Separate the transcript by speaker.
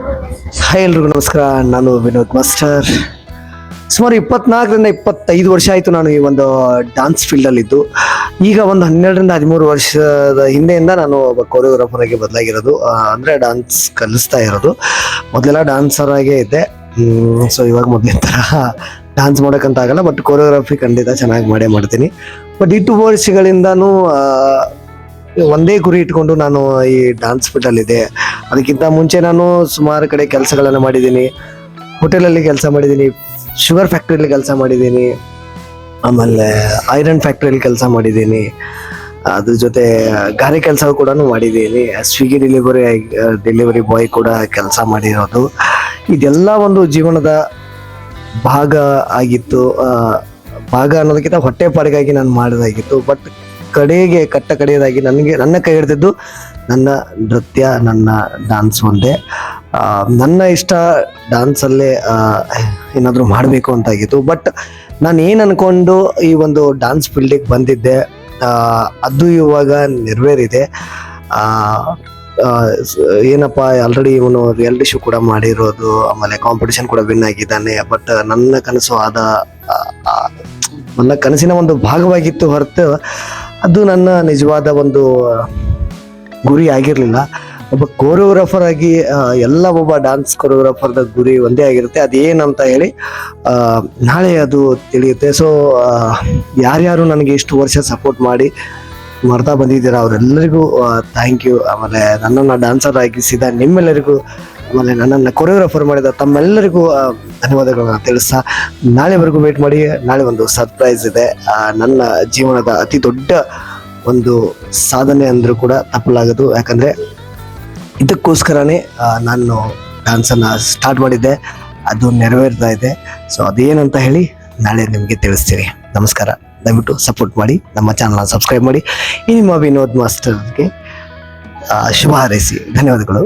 Speaker 1: Hi ಎಲ್ರಿಗೂ ನಮಸ್ಕಾರ. ನಾನು ವಿನೋದ್ ಮಾಸ್ಟರ್. ಸುಮಾರು 24ರಿಂದ 25 ವರ್ಷ ಆಯಿತು ನಾನು ಈ ಒಂದು ಡಾನ್ಸ್ ಫೀಲ್ಡಲ್ಲಿದ್ದು. ಈಗ ಒಂದು 12ರಿಂದ 13 ವರ್ಷದ ಹಿಂದೆಯಿಂದ ನಾನು ಒಬ್ಬ ಕೊರಿಯೋಗ್ರಾಫರ್ ಆಗಿ ಬದಲಾಗಿರೋದು. ಅಂದರೆ ಡಾನ್ಸ್ ಕಲಿಸ್ತಾ ಇರೋದು. ಮೊದಲೆಲ್ಲ ಡಾನ್ಸರ್ ಆಗೇ ಇದ್ದೆ. ಸೊ ಇವಾಗ ಮೊದಲಿನ ಥರ ಡಾನ್ಸ್ ಮಾಡೋಕ್ಕಂತ ಆಗಲ್ಲ, ಬಟ್ ಕೊರಿಯೋಗ್ರಫಿ ಖಂಡಿತ ಚೆನ್ನಾಗಿ ಮಾಡ್ತೀನಿ. ಬಟ್ ಈ 2 ವರ್ಷಗಳಿಂದನೂ ಒಂದೇ ಗುರಿ ಇಟ್ಕೊಂಡು ನಾನು ಈ ಡಾನ್ಸ್ ಫೀಲ್ಡಲ್ಲಿದೆ. ಅದಕ್ಕಿಂತ ಮುಂಚೆ ನಾನು ಸುಮಾರು ಕಡೆ ಕೆಲಸಗಳನ್ನು ಮಾಡಿದ್ದೀನಿ. ಹೋಟೆಲಲ್ಲಿ ಕೆಲಸ ಮಾಡಿದ್ದೀನಿ, ಶುಗರ್ ಫ್ಯಾಕ್ಟ್ರಿಯಲ್ಲಿ ಕೆಲಸ ಮಾಡಿದ್ದೀನಿ, ಆಮೇಲೆ ಐರನ್ ಫ್ಯಾಕ್ಟ್ರಿಯಲ್ಲಿ ಕೆಲಸ ಮಾಡಿದ್ದೀನಿ. ಅದ್ರ ಜೊತೆ ಗಾರೆ ಕೆಲಸ ಕೂಡ ಮಾಡಿದ್ದೀನಿ. ಸ್ವಿಗ್ಗಿ ಡೆಲಿವರಿ ಬಾಯ್ ಕೂಡ ಕೆಲಸ ಮಾಡಿರೋದು. ಇದೆಲ್ಲ ಒಂದು ಜೀವನದ ಭಾಗ ಆಗಿತ್ತು. ಭಾಗ ಅನ್ನೋದಕ್ಕಿಂತ ಹೊಟ್ಟೆಪಾಡಿಗಾಗಿ ನಾನು ಮಾಡೋದಾಗಿತ್ತು. ಬಟ್ ಕಡೆಯದಾಗಿ ನನ್ನ ಕೈ ಹಿಡಿದಿದ್ದು ನನ್ನ ನೃತ್ಯ, ನನ್ನ ಡಾನ್ಸ್ ಒಂದೇ. ನನ್ನ ಇಷ್ಟ ಡಾನ್ಸಲ್ಲೇ ಏನಾದರೂ ಮಾಡಬೇಕು ಅಂತಾಗಿತ್ತು. ಬಟ್ ನಾನು ಏನು ಅಂದ್ಕೊಂಡು ಈ ಒಂದು ಡಾನ್ಸ್ ಫೀಲ್ಡಿಗೆ ಬಂದಿದ್ದೆ, ಅದು ಇವಾಗ ನೆರವೇರಿದೆ. ಏನಪ್ಪ, ಆಲ್ರೆಡಿ ಇವನು ರಿಯಾಲಿಟಿ ಶೋ ಕೂಡ ಮಾಡಿರೋದು, ಆಮೇಲೆ ಕಾಂಪಿಟೇಷನ್ ಕೂಡ ವಿನ್ ಆಗಿದ್ದಾನೆ. ಬಟ್ ನನ್ನ ಕನಸಿನ ಒಂದು ಭಾಗವಾಗಿತ್ತು ಹೊರತು ಅದು ನನ್ನ ನಿಜವಾದ ಒಂದು ಗುರಿ ಆಗಿರಲಿಲ್ಲ. ಒಬ್ಬ ಕೊರಿಯೋಗ್ರಾಫರ್ ಆಗಿ ಒಬ್ಬ ಡಾನ್ಸ್ ಕೊರಿಯೋಗ್ರಾಫರ್ದ ಗುರಿ ಒಂದೇ ಆಗಿರುತ್ತೆ. ಅದೇನಂತ ಹೇಳಿ ನಾಳೆ ಅದು ತಿಳಿಯುತ್ತೆ. ಸೊ ಯಾರ್ಯಾರು ನನಗೆ ಇಷ್ಟು ವರ್ಷ ಸಪೋರ್ಟ್ ಮಾಡಿ ಮಾಡ್ತಾ ಬಂದಿದ್ದೀರಾ ಅವರೆಲ್ಲರಿಗೂ ಥ್ಯಾಂಕ್ ಯು. ಆಮೇಲೆ ನನ್ನನ್ನು ಡಾನ್ಸರ್ ಆಗಿಸಿದ ನಿಮ್ಮೆಲ್ಲರಿಗೂ, ಆಮೇಲೆ ನನ್ನನ್ನು ಕೊರಿಯೋಗ್ರಾಫರ್ ಮಾಡಿದ ತಮ್ಮೆಲ್ಲರಿಗೂ ಧನ್ಯವಾದಗಳನ್ನ ತಿಳಿಸ್ತಾ ನಾಳೆವರೆಗೂ ವೇಟ್ ಮಾಡಿ. ನಾಳೆ ಒಂದು ಸರ್ಪ್ರೈಸ್ ಇದೆ. ನನ್ನ ಜೀವನದ ಅತಿ ದೊಡ್ಡ ಒಂದು ಸಾಧನೆ ಅಂದರೂ ಕೂಡ ತಪ್ಪಲಾಗದು. ಯಾಕಂದರೆ ಇದಕ್ಕೋಸ್ಕರನೇ ನಾನು ಡ್ಯಾನ್ಸನ್ನು ಸ್ಟಾರ್ಟ್ ಮಾಡಿದ್ದೆ. ಅದು ನೆರವೇರ್ತಾ ಇದೆ. ಸೊ ಅದೇನಂತ ಹೇಳಿ ನಾಳೆ ನಿಮಗೆ ತಿಳಿಸ್ತೀನಿ. ನಮಸ್ಕಾರ. ದಯವಿಟ್ಟು ಸಪೋರ್ಟ್ ಮಾಡಿ, ನಮ್ಮ ಚಾನಲ್ನ ಸಬ್ಸ್ಕ್ರೈಬ್ ಮಾಡಿ. ಈ ನಿಮ್ಮ ವಿನೋದ್ ಮಾಸ್ಟರ್ಗೆ ಶುಭ ಹಾರೈಸಿ. ಧನ್ಯವಾದಗಳು.